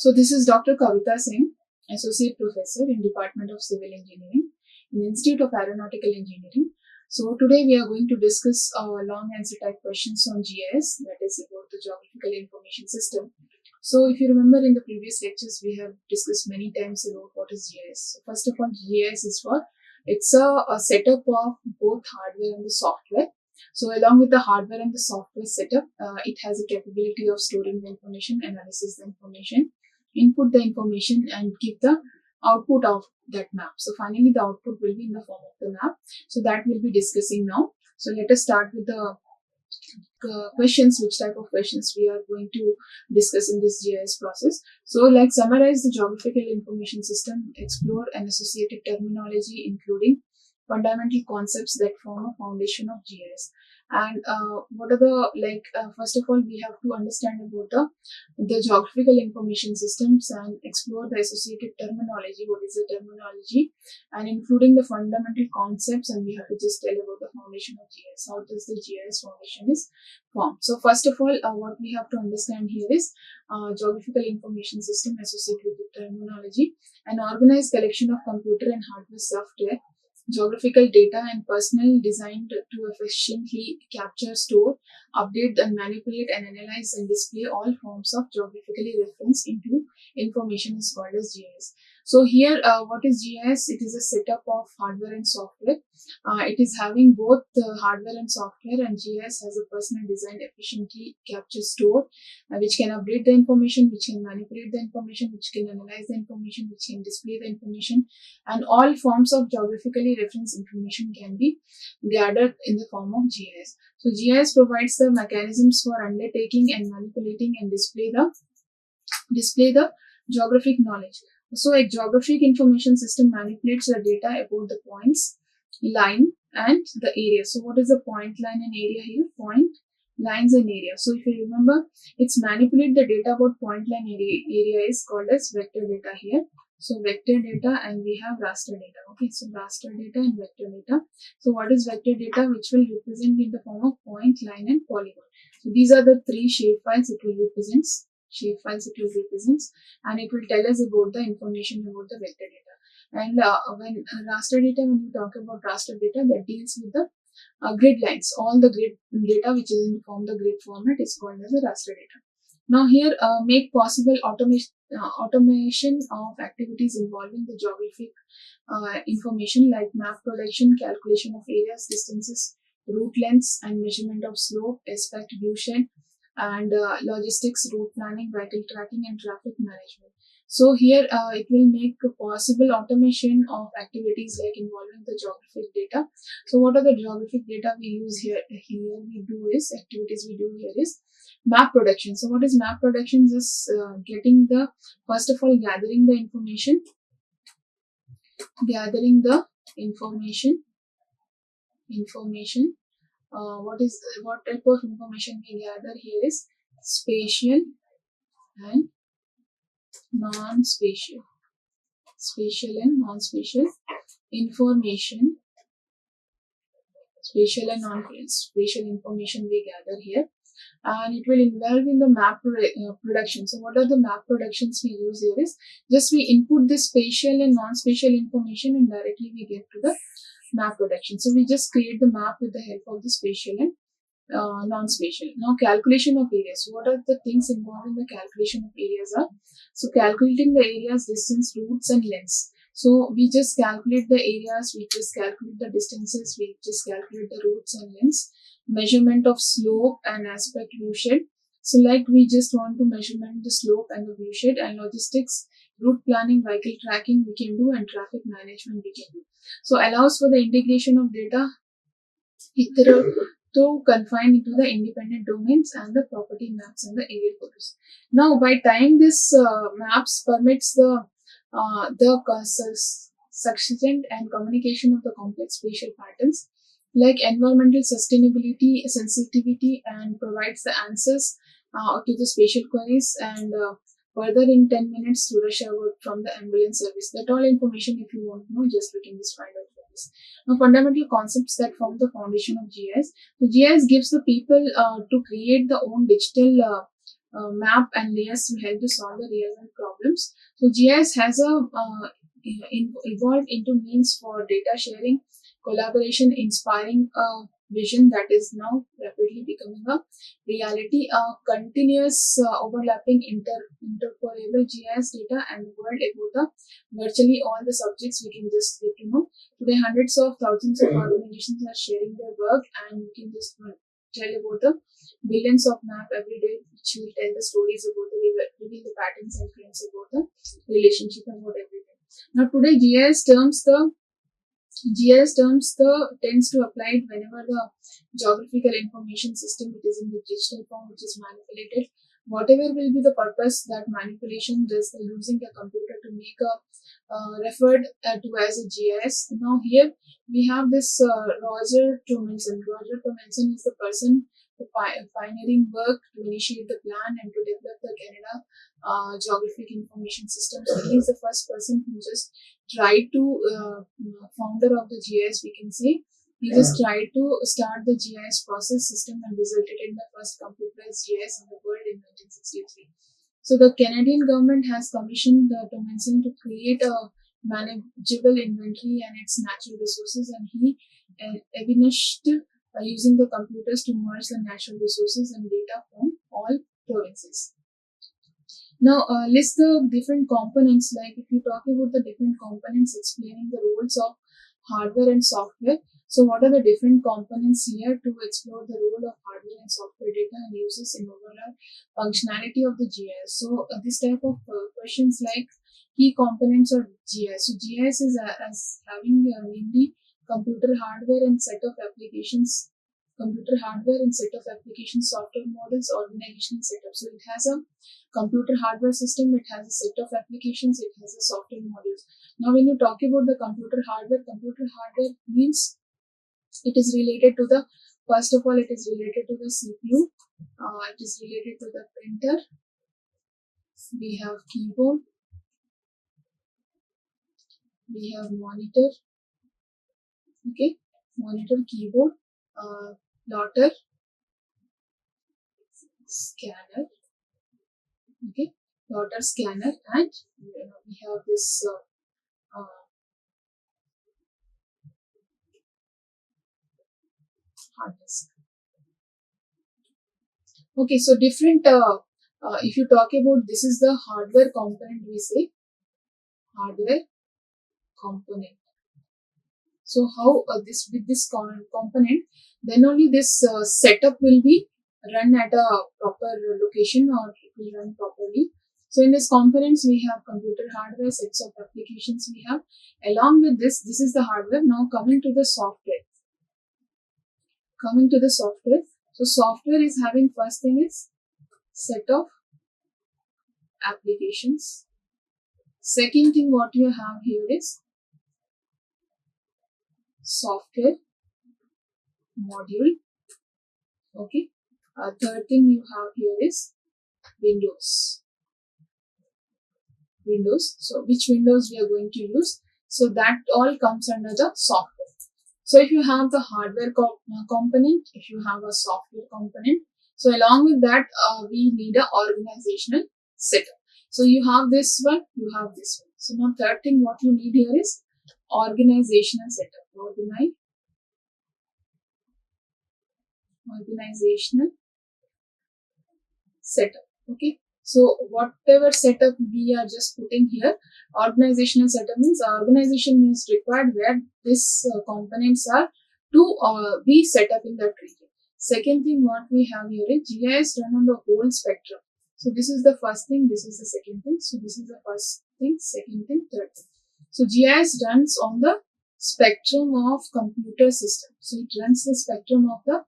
So this is Dr. Kavita Singh, Associate Professor in Department of Civil Engineering in the Institute of Aeronautical Engineering. So today we are going to discuss long answer type questions on GIS, that is about the Geographical Information System. So if you remember in the previous lectures, we have discussed many times about what is GIS. So first of all, GIS is it's a setup of both hardware and the software. So along with the hardware and the software setup, it has a capability of storing the information, analysis the information, input the information, and give the output of that map. So finally the output will be in the form of the map. So that we'll be discussing now. So let us start with the questions, which type of questions we are going to discuss in this GIS process. So like summarize the geographical information system, explore and associated terminology including fundamental concepts that form a foundation of GIS. And what are the first of all we have to understand about the geographical information systems and explore the associated terminology. What is the terminology? And including the fundamental concepts, and we have to just tell about the foundation of GIS. How does the GIS foundation is formed? So first of all, what we have to understand here is geographical information system associated with terminology, an organized collection of computer and hardware software, geographical data and personnel designed to efficiently capture, store, update and manipulate and analyze and display all forms of geographically reference into information is called as GIS. So here what is GIS? It is a setup of hardware and software. It is having both hardware and software, and GIS has a personal design efficiently capture, store, which can update the information, which can manipulate the information, which can analyze the information, which can display the information, and all forms of geographically reference information can be gathered in the form of GIS. So GIS provides the mechanisms for undertaking and manipulating and display the geographic knowledge. So a geographic information system manipulates the data about the points, line and the area. So what is the point, line and area here? Point, lines and area. So if you remember, it's manipulate the data about point, line, area is called as vector data here. So vector data, and we have raster data. Okay, so raster data and vector data. So what is vector data? Which will represent in the form of point, line and polygon. So these are the three shapefiles it will represent. And it will tell us about the information about the vector data. And when raster data, when we talk about raster data, that deals with the grid lines. All the grid data which is in the form the grid format is called as a raster data. Now here make possible automation of activities involving the geographic information like map production, calculation of areas, distances, route lengths and measurement of slope, aspect, view shed, and logistics, route planning, vehicle tracking and traffic management. So here it will make a possible automation of activities like involving the geographic data. So what are the geographic data we use here? Activities we do here is map production. So what is map production? Is getting the, first of all, gathering the information. What type of information we gather here is spatial and non-spatial. Spatial and non-spatial information. Spatial and non-spatial information we gather here, and it will involve in the map production. So what are the map productions we use here is just we input the spatial and non-spatial information and directly we get to the map production. So we just create the map with the help of the spatial and non-spatial. Now calculation of areas. What are the things involved in the calculation of areas are? So calculating the areas, distance, routes and lengths. So we just calculate the areas, we just calculate the distances, we just calculate the routes and lengths, measurement of slope and aspect, view shed. So like we just want to measurement the slope and the view shed, and logistics, route planning, vehicle tracking we can do, and traffic management we can do. So allows for the integration of data to confine into the independent domains and the property maps and the aerial photos. Now by tying this maps permits the succinct and communication of the complex spatial patterns like environmental sustainability, sensitivity, and provides the answers to the spatial queries, and further in 10 minutes to rush hour from the ambulance service. That all information, if you want to know, just we can just find out from this. Now fundamental concepts that form the foundation of GIS. So GIS gives the people to create the own digital map and layers to help to solve the real world problems. So GIS has evolved into means for data sharing, collaboration, inspiring a vision that is now rapidly becoming a reality. A continuous overlapping interpolable GIS data and the world about the virtually all the subjects we can just get to know. Today, hundreds of thousands of organizations are sharing their work, and we can just tell about the billions of map every day, which will tell the stories about reveal the patterns and trends about the relationship about everything. Now, today, GIS terms tends to apply it whenever the geographical information system it is in the digital form which is manipulated. Whatever will be the purpose that manipulation does, using the computer to make a referred to as a GIS. Now here we have this Roger Tomlinson. Roger Tomlinson is the person who pioneering work to initiate the plan and to develop the Canada geographic information system. So he is the first person who just tried to founder of the GIS, we can say. He just tried to start the GIS process system and resulted in the first computerized GIS in the world in 1963. So the Canadian government has commissioned the Tomlinson to create a manageable inventory and its natural resources, and he evidenced using the computers to merge the natural resources and data from all provinces. Now, list the different components. Like if you talk about the different components, explaining the roles of hardware and software. So, what are the different components here to explore the role of hardware and software data and uses in overall functionality of the GIS? So, this type of questions like key components of GIS. So, GIS is as having mainly computer hardware and set of applications. Computer hardware and set of applications, software models, organizational setup. So it has a computer hardware system, it has a set of applications, it has a software modules. Now, when you talk about the computer hardware means it is related to the, first of all, it is related to the CPU, it is related to the printer, we have keyboard, we have monitor, okay, monitor, keyboard, plotter, scanner, okay, plotter, scanner, and we have this hard disk. Okay, so different. If you talk about, this is the hardware component, we say hardware component. So how this with this component, then only this setup will be run at a proper location, or it will run properly. So in this components, we have computer hardware, sets of applications we have. Along with this is the hardware. Now coming to the software. So software is having, first thing is set of applications. Second thing what you have here is software module. Okay. Third thing you have here is Windows. So which Windows we are going to use? So that all comes under the software. So if you have the hardware component, if you have a software component, so along with that, we need an organizational setup. So you have this one, you have this one. So now third thing what you need here is organizational setup. Organizational setup. Okay. So whatever setup we are just putting here, organizational setup means organization is required where these components are to be set up in that region. Second thing what we have here is GIS run on the whole spectrum. So this is the first thing, this is the second thing. So this is the first thing, second thing, third thing. So GIS runs on the spectrum of computer system. So it runs the spectrum of the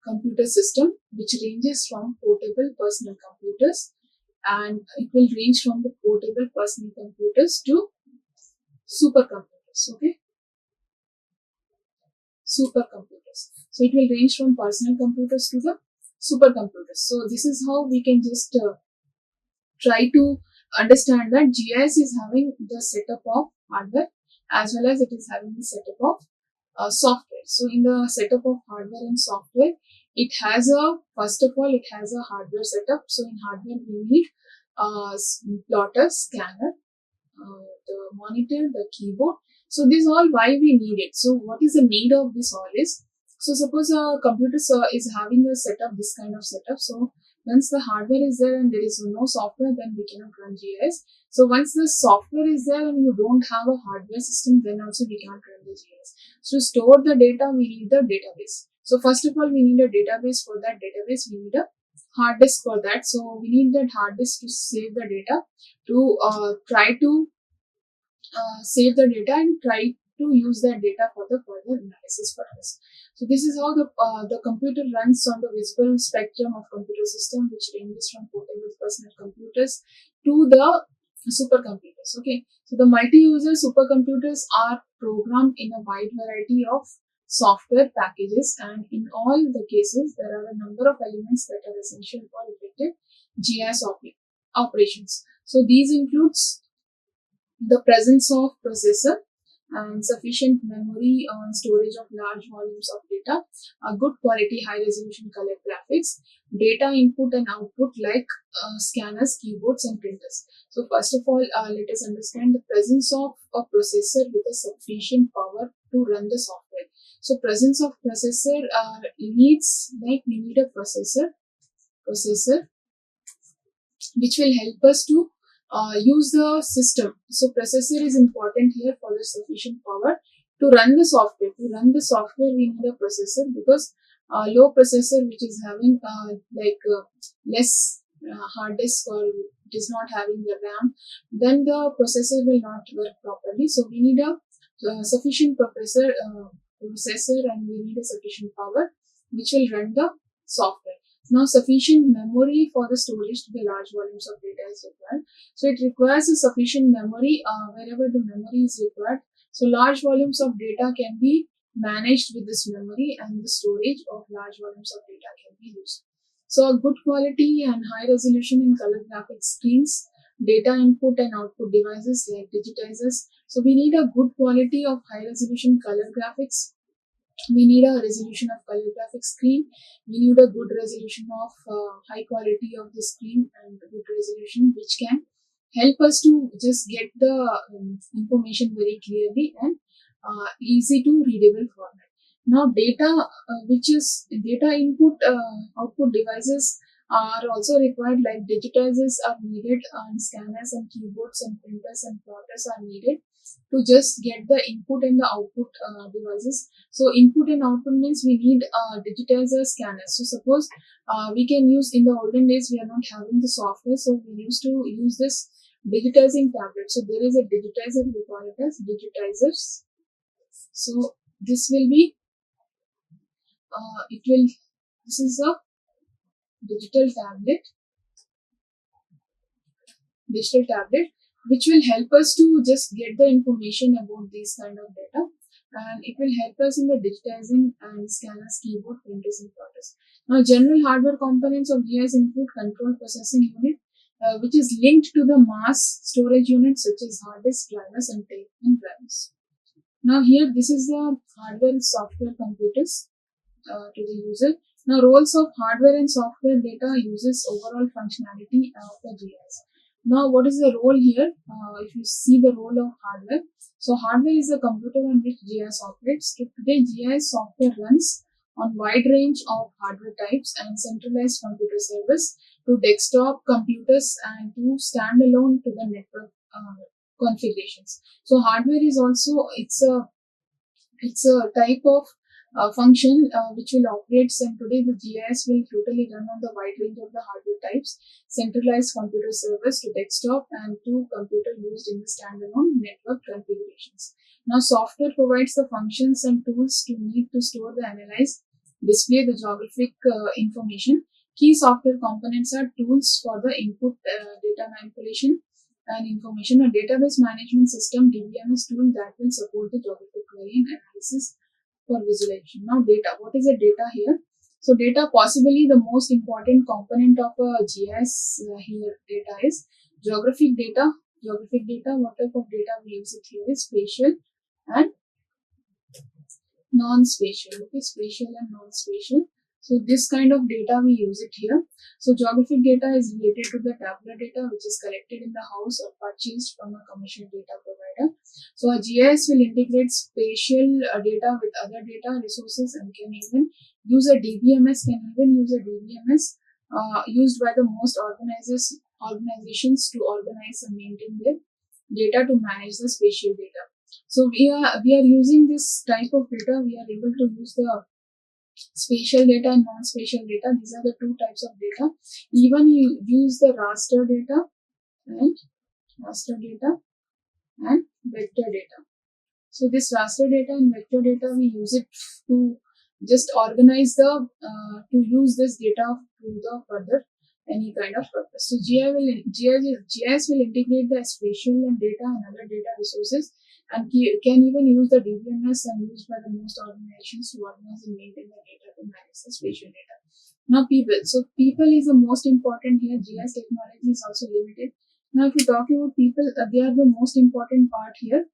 computer system, which ranges from portable personal computers, and it will range from the portable personal computers to supercomputers. Okay, supercomputers. So it will range from personal computers to the supercomputers. So this is how we can just try to understand that GIS is having the setup of hardware as well as it is having the setup of software. So in the setup of hardware and software, it has a, first of all, it has a hardware setup. So in hardware, we need plotter, scanner, the monitor, the keyboard. So this all why we need it. So what is the need of this all is, so suppose a computer is having a setup, this kind of setup. So once the hardware is there and there is no software, then we cannot run GIS. So once the software is there and you don't have a hardware system, then also we can't run the GIS. So to store the data, we need the database. So first of all, we need a database. For that database, we need a hard disk for that. So we need that hard disk to save the data, to try to save the data and try to use that data for the further analysis purpose. So this is how the computer runs on the visible spectrum of computer system, which ranges from portable personal computers to the supercomputers. Okay, so the multi-user supercomputers are programmed in a wide variety of software packages, and in all the cases there are a number of elements that are essential for effective GIS operations. So these includes the presence of processor and sufficient memory and storage of large volumes of data, a good quality high resolution color graphics, data input and output like scanners, keyboards and printers. So first of all, let us understand the presence of a processor with a sufficient power to run the software. So presence of processor needs, like we need a processor which will help us to use the system. So processor is important here for the sufficient power to run the software. To run the software, we need a processor, because low processor which is having less hard disk, or it is not having the RAM, then the processor will not work properly. So we need a sufficient processor, and we need a sufficient power which will run the software. Now, sufficient memory for the storage to the large volumes of data is required. So, it requires a sufficient memory wherever the memory is required. So, large volumes of data can be managed with this memory, and the storage of large volumes of data can be used. So, a good quality and high resolution in color graphics screens, data input and output devices like digitizers. So, we need a good quality of high resolution color graphics. We need a resolution of color graphics screen. We need a good resolution of high quality of the screen, and good resolution which can help us to just get the information very clearly and easy to readable format. Now which is data input output devices are also required, like digitizers are needed, and scanners and keyboards and printers and plotters are needed to just get the input and the output devices. So input and output means we need digitizer scanners. So suppose we can use, in the olden days we are not having the software, so we used to use this digitizing tablet. So there is a digitizer, we call it as digitizers. So this will be this is a digital tablet which will help us to just get the information about these kind of data, and it will help us in the digitizing and scanners, keyboard, printers and plotters. Now, general hardware components of GIS include control processing unit, which is linked to the mass storage units such as hard disk, drivers and tape and drivers. Now here, this is the hardware and software computers to the user. Now, roles of hardware and software data uses overall functionality of the GIS. Now, what is the role here? If you see the role of hardware, so hardware is the computer on which GIS operates. So today, GIS software runs on wide range of hardware types and centralized computer servers to desktop computers and to standalone to the network configurations. So hardware is also, it's a type of function which will operate, and today the GIS will totally run on the wide range of the hardware types, centralized computer servers to desktop and to computer used in the standalone network configurations. Now, software provides the functions and tools to need to store the analyze, display the geographic information. Key software components are tools for the input data manipulation and information, a database management system DBMS tool that will support the geographic query and analysis for visualization. Now, data. What is the data here? So, data, possibly the most important component of a GIS here. Data is geographic data. Geographic data. What type of data we use it here is spatial and non-spatial. Okay, spatial and non-spatial. So this kind of data we use it here. So geographic data is related to the tabular data which is collected in the house or purchased from a commercial data provider. So a GIS will integrate spatial data with other data resources and can even use a DBMS, used by the most organizations to organize and maintain their data to manage the spatial data. So we are using this type of data. We are able to use the spatial data and non-spatial data. These are the two types of data. Even you use the raster data and vector data. So this raster data and vector data, we use it to just organize to use this data to the further any kind of purpose. So GIS will integrate the spatial and data and other data resources and can even use the DBMS and used by the most organizations to organize and maintain the data to manage the spatial data. Now people. So people is the most important here. GIS technology is also limited. Now if you talk about people, they are the most important part here.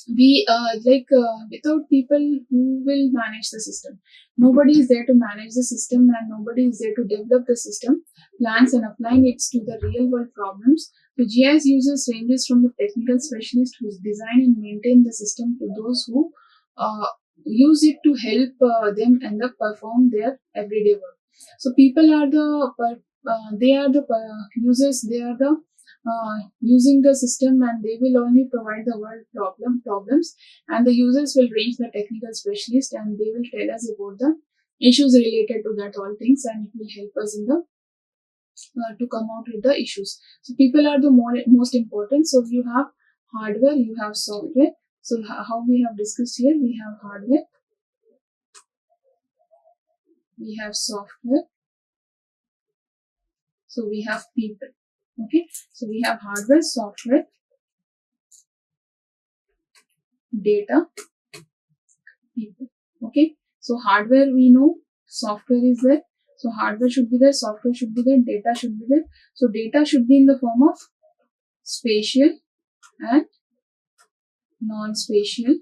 Without people, who will manage the system? Nobody is there to manage the system and nobody is there to develop the system plans and applying it to the real world problems. The GIS users ranges from the technical specialist who design and maintain the system to those who use it to help them and perform their everyday work. So people are the users. They are the using the system and they will only provide the world problems, and the users will range the technical specialist and they will tell us about the issues related to that all things, and it will help us in the to come out with the issues. So people are the most important. So you have hardware, you have software. So how we have discussed here, we have hardware, we have software, so we have people. Okay, so we have hardware, software, data, people. Okay, so hardware we know, software is there. So hardware should be there, software should be there, data should be there. So data should be in the form of spatial and non-spatial.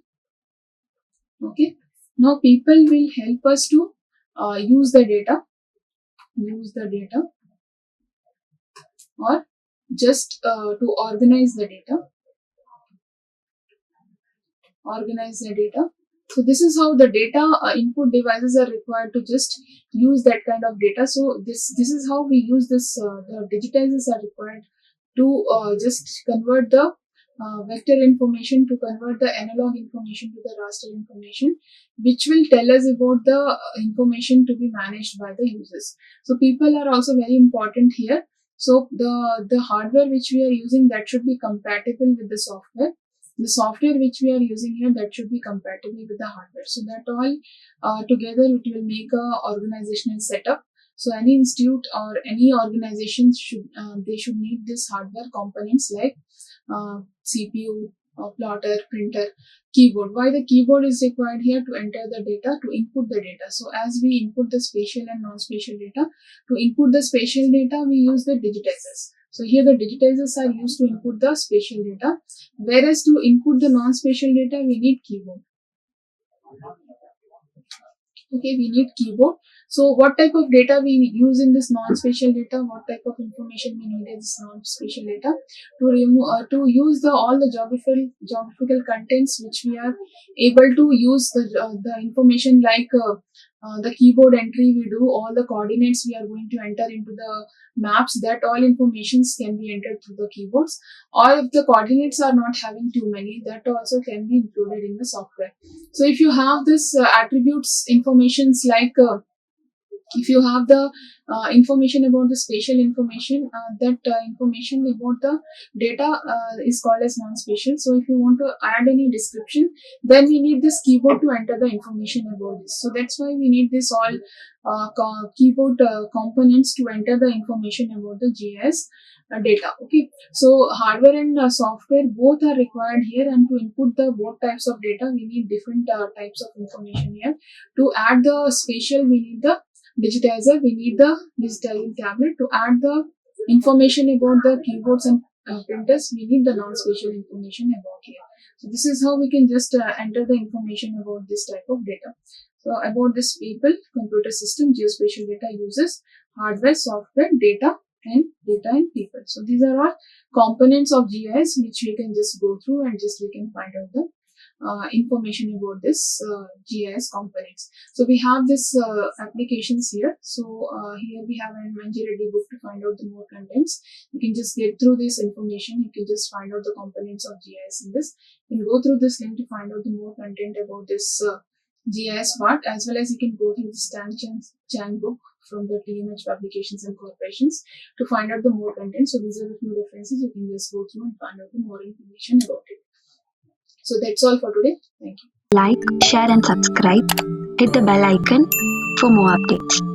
Okay, now people will help us to use the data or just to organize the data. So this is how the data input devices are required to just use that kind of data. So this is how we use this. The digitizers are required to just convert the vector information, to convert the analog information to the raster information, which will tell us about the information to be managed by the users. So people are also very important here. So the hardware which we are using, that should be compatible with the software. The software which we are using here, that should be compatible with the hardware. So that all together it will make a organizational setup. So any institute or any organization should need this hardware components like CPU, plotter, printer, keyboard. Why the keyboard is required here? To enter the data, to input the data. So as we input the spatial and non-spatial data, to input the spatial data we use the digitizers. So here the digitizers are used to input the spatial data, whereas to input the non-spatial data we need keyboard. Okay, we need keyboard. So what type of data we use in this non-spatial data? What type of information we need in this non-spatial data? To use all the geographical contents which we are able to use the information like the keyboard entry we do, all the coordinates we are going to enter into the maps, that all informations can be entered through the keyboards. Or if the coordinates are not having too many, that also can be included in the software. So if you have this attributes informations like if you have the information about the spatial information, that information about the data is called as non-spatial. So if you want to add any description, then we need this keyboard to enter the information about this. So that's why we need this all keyboard components to enter the information about the GIS data. Okay, so hardware and software both are required here, and to input the both types of data we need different types of information here. To add the spatial we need the digitizer, we need the digitizing tablet. To add the information about the keyboards and printers, we need the non-spatial information about here. So this is how we can just enter the information about this type of data. So about this people, computer system, geospatial data uses hardware, software, data and people. So these are all components of GIS which we can just go through and just we can find out the information about this GIS components. So we have this applications here. So here we have an Manji Reddy book to find out the more contents. You can just get through this information. You can just find out the components of GIS in this. You can go through this link to find out the more content about this GIS part, as well as you can go through the Stan Chan book from the TMH Publications and Corporations to find out the more content. So these are the few references you can just go through and find out the more information about it. So that's all for today. Thank you. Like, share and subscribe. Hit the bell icon for more updates.